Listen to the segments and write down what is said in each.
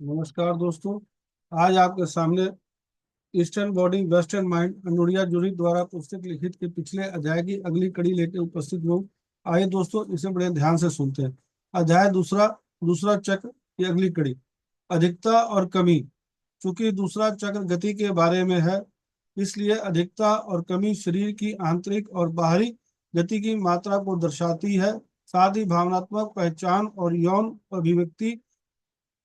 नमस्कार दोस्तों। आज आपके सामने eastern body western mind Anodea Judith द्वारा पुस्तक लिखित के पिछले अध्याय की अगली कड़ी लेकर उपस्थित हूँ। आइए दोस्तों, इसे बड़े ध्यान से सुनते हैं। अध्याय दूसरा, दूसरा चक्र की अगली कड़ी, अधिकता और कमी। चूंकि दूसरा चक्र गति के बारे में है, इसलिए अधिकता और कमी शरीर की आंतरिक और बाहरी गति की मात्रा को दर्शाती है। साथ ही भावनात्मक पहचान और यौन अभिव्यक्ति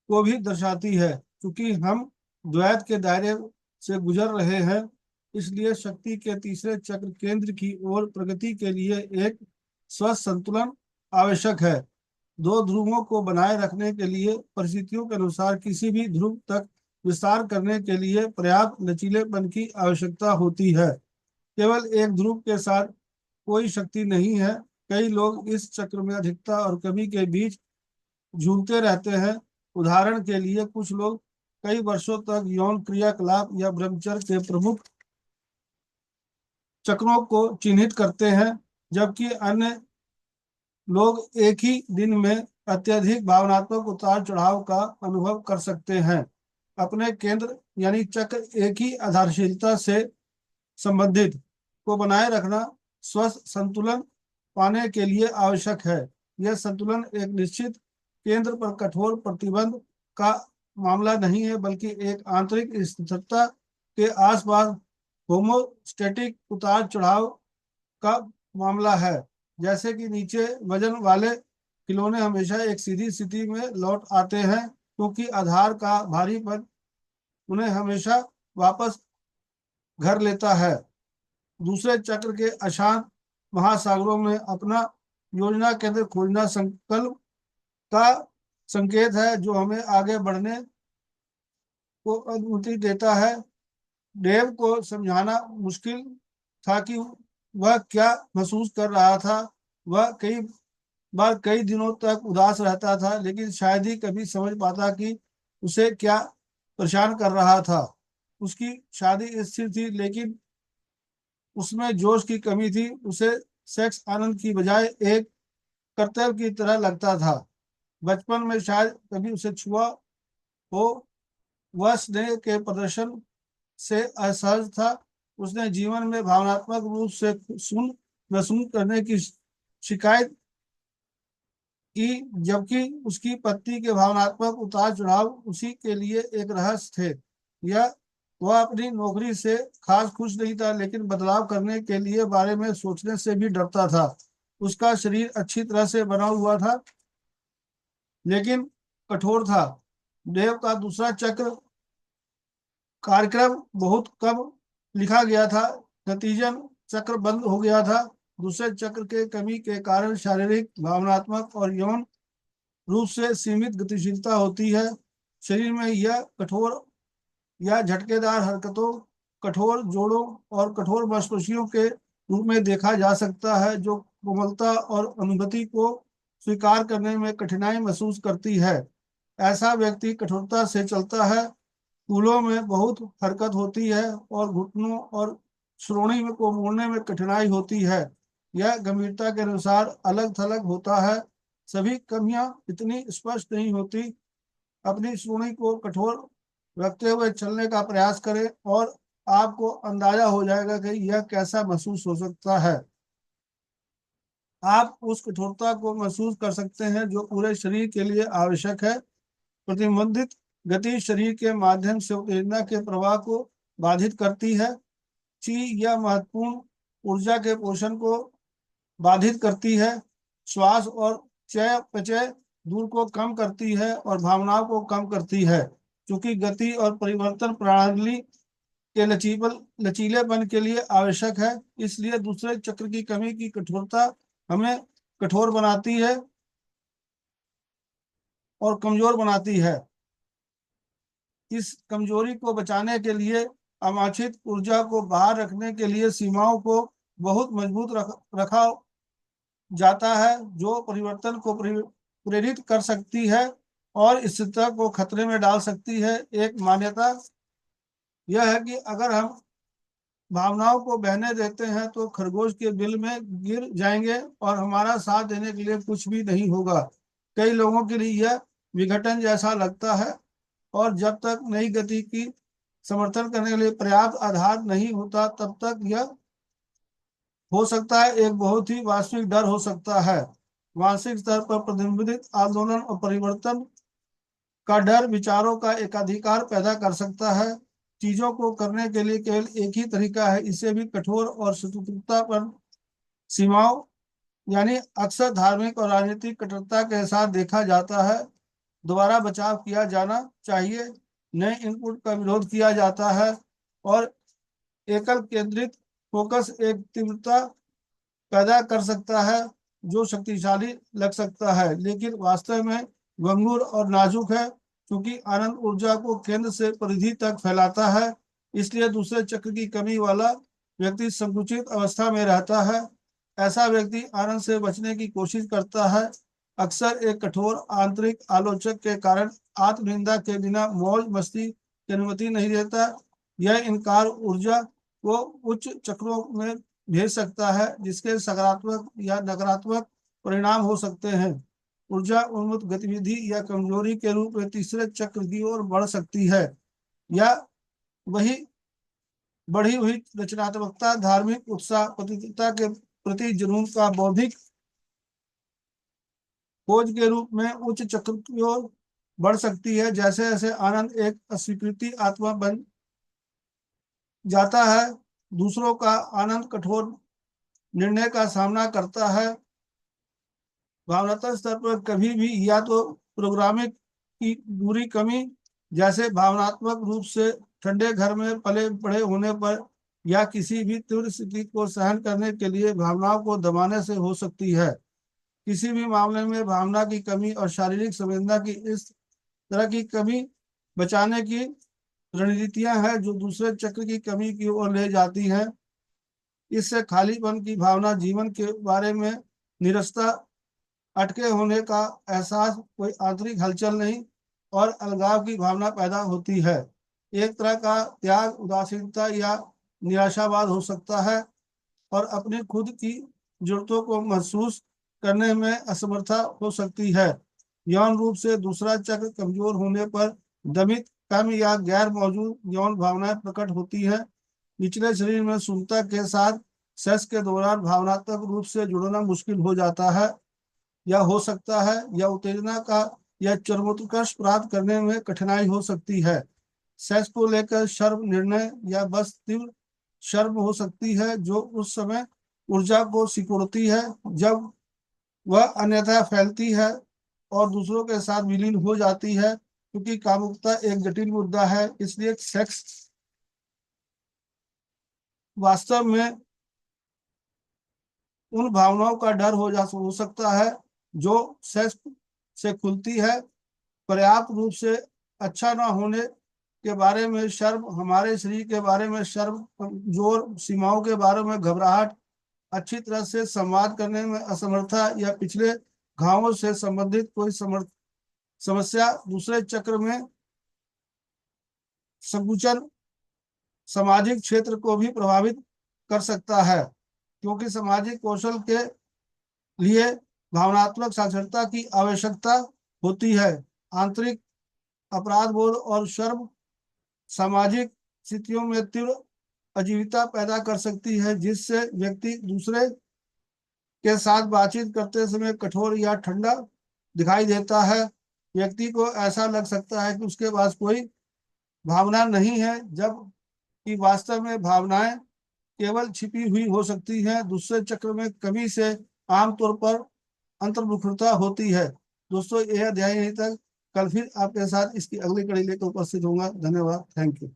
को भी दर्शाती है। क्योंकि हम द्वैत के दायरे से गुजर रहे हैं, इसलिए शक्ति के तीसरे चक्र केंद्र की ओर प्रगति के लिए एक स्वस्थ संतुलन आवश्यक है। दो ध्रुवों को बनाए रखने के लिए परिस्थितियों के अनुसार किसी भी ध्रुव तक विस्तार करने के लिए पर्याप्त लचीलेपन की आवश्यकता होती है। केवल एक ध्रुव के साथ कोई शक्ति नहीं है। कई लोग इस चक्र में अधिकता और कमी के बीच झूलते रहते हैं। उदाहरण के लिए, कुछ लोग कई वर्षों तक यौन क्रियाकलाप या ब्रह्मचर्य के प्रमुख चक्रों को चिन्हित करते हैं, जबकि अन्य लोग एक ही दिन में अत्यधिक भावनात्मक उतार चढ़ाव का अनुभव कर सकते हैं। अपने केंद्र यानी चक्र एक ही आधारशीलता से संबंधित को बनाए रखना स्वस्थ संतुलन पाने के लिए आवश्यक है। यह संतुलन एक निश्चित केंद्र पर कठोर प्रतिबंध का मामला नहीं है, बल्कि एक आंतरिक स्थिरता के आसपास होमोस्टैटिक उतार चढ़ाव का मामला है। जैसे कि नीचे वजन वाले खिलौने हमेशा एक सीधी स्थिति में लौट आते हैं, क्योंकि आधार का भारीपन उन्हें हमेशा वापस घर लेता है। दूसरे चक्र के अशांत महासागरों में अपना योजना केंद्र खोजना संकल्प का संकेत है, जो हमें आगे बढ़ने को अनुमति देता है। डेव को समझाना मुश्किल था कि वह क्या महसूस कर रहा था। वह कई बार कई दिनों तक उदास रहता था, लेकिन शायद ही कभी समझ पाता कि उसे क्या परेशान कर रहा था। उसकी शादी स्थिर थी, लेकिन उसमें जोश की कमी थी। उसे सेक्स आनंद की बजाय एक कर्तव्य की तरह लगता था। बचपन में शायद कभी उसे छुआ हो। वह स्नेह के प्रदर्शन से असहज था। उसने जीवन में भावनात्मक रूप से सुन महसूस करने की शिकायत की, जबकि उसकी पत्नी के भावनात्मक उतार चढ़ाव उसी के लिए एक रहस्य थे। यह वह अपनी नौकरी से खास खुश नहीं था, लेकिन बदलाव करने के लिए बारे में सोचने से भी डरता था। उसका शरीर अच्छी तरह से बना हुआ था, लेकिन कठोर था। देव का दूसरा चक्र कार्यक्रम बहुत कम लिखा गया था। नतीजन चक्र बंद हो गया था। दूसरे चक्र के कमी के कारण शारीरिक, भावनात्मक और यौन रूप से सीमित गतिशीलता होती है। शरीर में यह कठोर या झटकेदार हरकतों, कठोर जोड़ों और कठोर मांसपेशियों के रूप में देखा जा सकता है, जो कोमलता और अनुभूति को स्वीकार करने में कठिनाई महसूस करती है। ऐसा व्यक्ति कठोरता से चलता है। कूल्हों में बहुत हरकत होती है और घुटनों और श्रोणी में को मोड़ने में कठिनाई होती है। यह गंभीरता के अनुसार अलग थलग होता है। सभी कमियां इतनी स्पष्ट नहीं होती। अपनी श्रोणी को कठोर रखते हुए चलने का प्रयास करें और आपको अंदाजा हो जाएगा कि यह कैसा महसूस हो सकता है। आप उस कठोरता को महसूस कर सकते हैं जो पूरे शरीर के लिए आवश्यक है। प्रतिबंधित गति शरीर के माध्यम से उत्तेजना के प्रवाह को बाधित करती है। ची यह महत्वपूर्ण ऊर्जा के पोषण को बाधित करती है। श्वास और चयापचय दूर को कम करती है और भावनाओं को कम करती है। क्योंकि गति और परिवर्तन प्रणाली के लचीलेपन के लिए आवश्यक है, इसलिए दूसरे चक्र की कमी की कठोरता हमें कठोर बनाती है और कमजोर बनाती है। इस कमजोरी को बचाने के लिए अवांछित ऊर्जा को बाहर रखने के लिए सीमाओं को बहुत मजबूत रखा जाता है, जो परिवर्तन को प्रेरित कर सकती है और स्थिरता को खतरे में डाल सकती है। एक मान्यता यह है कि अगर हम भावनाओं को बहने देते हैं तो खरगोश के बिल में गिर जाएंगे और हमारा साथ देने के लिए कुछ भी नहीं होगा। कई लोगों के लिए यह विघटन जैसा लगता है और जब तक नई गति की समर्थन करने के लिए पर्याप्त आधार नहीं होता, तब तक यह हो सकता है एक बहुत ही वास्तविक डर हो सकता है। मानसिक स्तर पर प्रतिबिंबित आंदोलन और परिवर्तन का डर विचारों का एकाधिकार पैदा कर सकता है। चीजों को करने के लिए केवल एक ही तरीका है, इसे भी कठोर और स्वतंत्रता पर सीमाओं यानी अक्सर धार्मिक और राजनीतिक कट्टरता के साथ देखा जाता है। दोबारा बचाव किया जाना चाहिए, नए इनपुट का विरोध किया जाता है और एकल केंद्रित फोकस एक तीव्रता पैदा कर सकता है जो शक्तिशाली लग सकता है, लेकिन वास्तव में गंभीर और नाजुक है। क्योंकि आनंद ऊर्जा को केंद्र से परिधि तक फैलाता है, इसलिए दूसरे चक्र की कमी वाला व्यक्ति संकुचित अवस्था में रहता है। ऐसा व्यक्ति आनंद से बचने की कोशिश करता है, अक्सर एक कठोर आंतरिक आलोचक के कारण आत्मनिंदा के बिना मौज मस्ती की अनुमति नहीं देता। यह इनकार ऊर्जा को उच्च चक्रों में भेज सकता है, जिसके सकारात्मक या नकारात्मक परिणाम हो सकते हैं। ऊर्जा उन्मुक्त गतिविधि या कमजोरी के रूप में तीसरे चक्र की ओर बढ़ सकती है, या वही बढ़ी हुई रचनात्मकता, धार्मिक उत्साह, पवित्रता के प्रति जुनून का बौद्धिक खोज के रूप में उच्च चक्र की ओर बढ़ सकती है। जैसे जैसे आनंद एक अस्वीकृति आत्मा बन जाता है, दूसरों का आनंद कठोर निर्णय का सामना करता है। भावनात्मक स्तर पर कभी भी या तो प्रोग्रामिंग की बुरी कमी, जैसे भावनात्मक रूप से ठंडे घर में पले बड़े होने पर, या किसी भी तीव्र स्थिति को सहन करने के लिए भावनाओं को दबाने से हो सकती है। किसी भी मामले में भावना की कमी और शारीरिक संवेदना की इस तरह की कमी बचाने की रणनीतियां हैं जो दूसरे चक्र की कमी की ओर ले जाती हैं। इससे खालीपन की भावना, जीवन के बारे में निरस्ता, अटके होने का एहसास, कोई आंतरिक हलचल नहीं और अलगाव की भावना पैदा होती है। एक तरह का त्याग, उदासीनता या निराशावाद हो सकता है और अपनी खुद की जरूरतों को महसूस करने में असमर्था हो सकती है। यौन रूप से दूसरा चक्र कमजोर होने पर दमित, कम या गैर मौजूद यौन भावनाएं प्रकट होती हैं। निचले शरीर में शून्यता के साथ सेक्स के दौरान भावनात्मक रूप से जुड़ना मुश्किल हो जाता है या हो सकता है, या उत्तेजना का या चरमोत्कर्ष प्राप्त करने में कठिनाई हो सकती है। सेक्स को लेकर शर्म, निर्णय या बस तीव्र शर्म हो सकती है जो उस समय ऊर्जा को सिकुड़ती है जब वह अन्यथा फैलती है और दूसरों के साथ विलीन हो जाती है। क्योंकि कामुकता एक जटिल मुद्दा है, इसलिए सेक्स वास्तव में उन भावनाओं का डर हो सकता है जो सेक्स से खुलती है। पर्याप्त रूप से अच्छा ना होने के बारे में शर्म, हमारे शरीर के बारे में शर्म, कमजोर सीमाओं के बारे में घबराहट, अच्छी तरह से संवाद करने में असमर्थता या पिछले घावों से संबंधित कोई समस्या दूसरे चक्र में संकुचन सामाजिक क्षेत्र को भी प्रभावित कर सकता है। क्योंकि सामाजिक कौशल के लिए भावनात्मक साक्षरता की आवश्यकता होती है। आंतरिक अपराध बोध और शर्म सामाजिक स्थितियों में तीव्र अजीविता पैदा कर सकती है, जिससे व्यक्ति दूसरे के साथ बातचीत करते समय कठोर या ठंडा दिखाई देता है। व्यक्ति को ऐसा लग सकता है कि उसके पास कोई भावना नहीं है, जब कि वास्तव में भावनाएं केवल छिपी हुई हो सकती हैं। दूसरे चक्र में कमी से आमतौर पर अंतर्मुखता होती है। दोस्तों, यह अध्याय यहीं तक। कल फिर आपके साथ इसकी अगली कड़ी लेकर उपस्थित होऊंगा। धन्यवाद। Thank you.